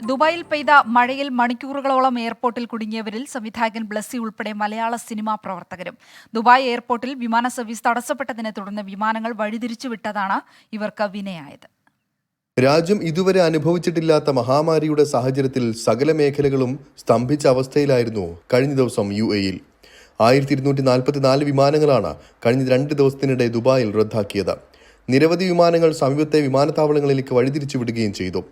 ദുബായിൽ പെയ്ത മഴയിൽ മണിക്കൂറുകളോളം എയർപോർട്ടിൽ കുടുങ്ങിയവരിൽ സംവിധായകൻ ബ്ലസ്സി ഉൾപ്പെടെ മലയാള സിനിമാ പ്രവർത്തകരും. ദുബായ് എയർപോർട്ടിൽ വിമാന സർവീസ് തടസ്സപ്പെട്ടതിനെ തുടർന്ന് വിമാനങ്ങൾ വഴിതിരിച്ചുവിട്ടതാണ് ഇവർക്ക് വിനയായത്. രാജ്യം ഇതുവരെ അനുഭവിച്ചിട്ടില്ലാത്ത മഹാമാരിയുടെ സാഹചര്യത്തിൽ സകല മേഖലകളും സ്തംഭിച്ച അവസ്ഥയിലായിരുന്നു കഴിഞ്ഞ ദിവസം UAE-യിൽ. 1244 വിമാനങ്ങളാണ് കഴിഞ്ഞ 2 ദിവസത്തിനിടെ ദുബായിൽ റദ്ദാക്കിയത്. നിരവധി വിമാനങ്ങൾ സമീപത്തെ വിമാനത്താവളങ്ങളിലേക്ക് വഴിതിരിച്ചു വിടുകയും ചെയ്തു.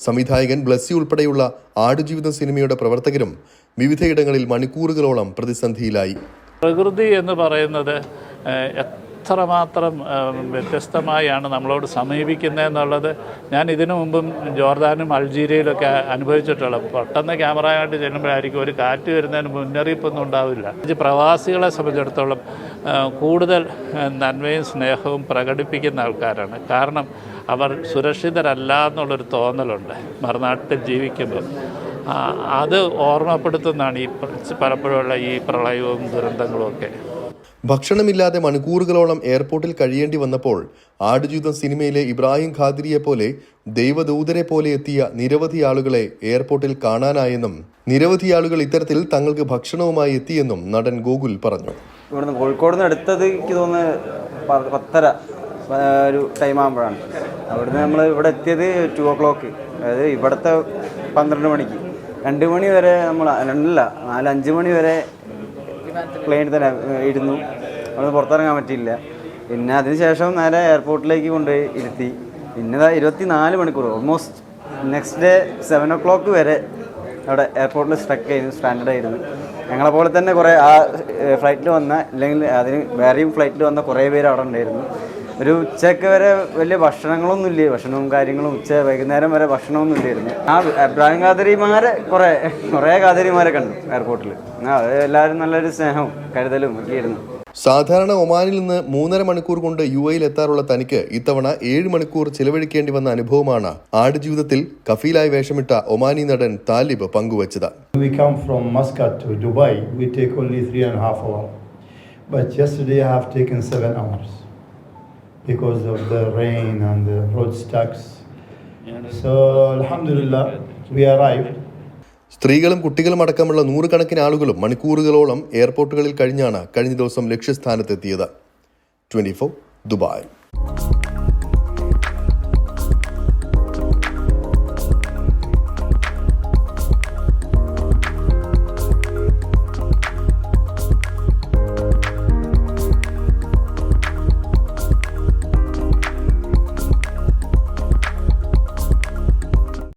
സംവിധായകൻ ബ്ലസ്സി ഉൾപ്പെടെയുള്ള ആടുജീവിതം സിനിമയുടെ പ്രവർത്തകരും വിവിധയിടങ്ങളിൽ മണിക്കൂറുകളോളം പ്രതിസന്ധിയിലായി. പ്രകൃതി എന്ന് പറയുന്നത് എത്രമാത്രം വ്യത്യസ്തമായാണ് നമ്മളോട് സമീപിക്കുന്നതെന്നുള്ളത് ഞാൻ ഇതിനു മുമ്പും ജോർദാനും അൾജീരിയയിലൊക്കെ അനുഭവിച്ചിട്ടുള്ള. പെട്ടെന്ന് ക്യാമറയായിട്ട് ചെല്ലുമ്പോഴായിരിക്കും ഒരു കാറ്റ് വരുന്നതിന് മുന്നറിയിപ്പൊന്നും ഉണ്ടാവില്ല. പ്രവാസികളെ സംബന്ധിച്ചിടത്തോളം കൂടുതൽ നന്മയും സ്നേഹവും പ്രകടിപ്പിക്കുന്ന ആൾക്കാരാണ്. കാരണം അവർ സുരക്ഷിതരല്ല എന്നുള്ളൊരു തോന്നലുണ്ട് മറുനാട്ടിൽ ജീവിക്കുമ്പോൾ. അത് ഓർമ്മപ്പെടുത്തുന്നതാണ് ഈ പലപ്പോഴുള്ള ഈ പ്രളയവും ദുരന്തങ്ങളും ഒക്കെ. ഭക്ഷണമില്ലാതെ മണിക്കൂറുകളോളം എയർപോർട്ടിൽ കഴിയേണ്ടി വന്നപ്പോൾ ആടുജീവിതം സിനിമയിലെ ഇബ്രാഹിം ഖാദിരിയെ പോലെ ദൈവദൂതരെ പോലെ എത്തിയ നിരവധി ആളുകളെ എയർപോർട്ടിൽ കാണാനായെന്നും നിരവധി ആളുകൾ ഇത്തരത്തിൽ തങ്ങൾക്ക് ഭക്ഷണവുമായി എത്തിയെന്നും നടൻ ഗോകുൽ പറഞ്ഞു. ഇവിടുന്ന് കോഴിക്കോട് നിന്ന് എടുത്തത് എനിക്ക് തോന്നുന്നത് 10:30 ഒരു ടൈം ആകുമ്പോഴാണ്. അവിടുന്ന് നമ്മൾ ഇവിടെ എത്തിയത് 2 o'clock, അതായത് ഇവിടുത്തെ 12 മണിക്ക്. 2 മണി വരെ നമ്മൾ 4-5 മണി വരെ പ്ലെയിനിൽ തന്നെ ഇരുന്നു. അവിടെ പുറത്തിറങ്ങാൻ പറ്റിയില്ല. പിന്നെ അതിനുശേഷം നേരെ എയർപോർട്ടിലേക്ക് കൊണ്ടുപോയി ഇരുത്തി. പിന്നെ 24 മണിക്കൂർ ഓൾമോസ്റ്റ് നെക്സ്റ്റ് ഡേ 7 o'clock വരെ അവിടെ എയർപോർട്ടിൽ സ്റ്റാൻഡേർഡ് ആയിരുന്നു. ഞങ്ങളെപ്പോലെ തന്നെ കുറേ ആ ഫ്ലൈറ്റിൽ വന്ന, അല്ലെങ്കിൽ അതിന് വേറെയും ഫ്ലൈറ്റിൽ വന്ന കുറേ പേര് അവിടെ ഉണ്ടായിരുന്നു. ഒരു ഉച്ചയ്ക്ക് വരെ വലിയ ഭക്ഷണങ്ങളൊന്നും ഇല്ല, ഭക്ഷണവും കാര്യങ്ങളും വൈകുന്നേരം വരെ ഭക്ഷണമൊന്നും ഇല്ലായിരുന്നു. ആ ഇബ്രാഹിം ഖാദിരിമാരെ കുറേ ഖാദിരിമാരെ കണ്ടു എയർപോർട്ടിൽ. എല്ലാവരും നല്ലൊരു സ്നേഹവും കരുതലും ഒക്കെ ആയിരുന്നു. സാധാരണ ഒമാനിൽ നിന്ന് 3.5 മണിക്കൂർ കൊണ്ട് UAE-യിൽ എത്താറുള്ള തനിക്ക് ഇത്തവണ 7 മണിക്കൂർ ചിലവഴിക്കേണ്ടി വന്ന അനുഭവമാണ് ആടുജീവിതത്തിൽ കഫീലായി വേഷമിട്ട ഒമാനി നടൻ താലിബ് പങ്കുവച്ചത്. We come from Muscat to Dubai. We take only 3.5 hours. But yesterday I have taken 7 hours because of the rain and the road stacks. So alhamdulillah we arrived. സ്ത്രീകളും കുട്ടികളും അടക്കമുള്ള 100 കണക്കിന് ആളുകളും മണിക്കൂറുകളോളം എയർപോർട്ടുകളിൽ കഴിഞ്ഞാണ് കഴിഞ്ഞ ദിവസം ലക്ഷ്യസ്ഥാനത്തെത്തിയത്. 24 ദുബായ്.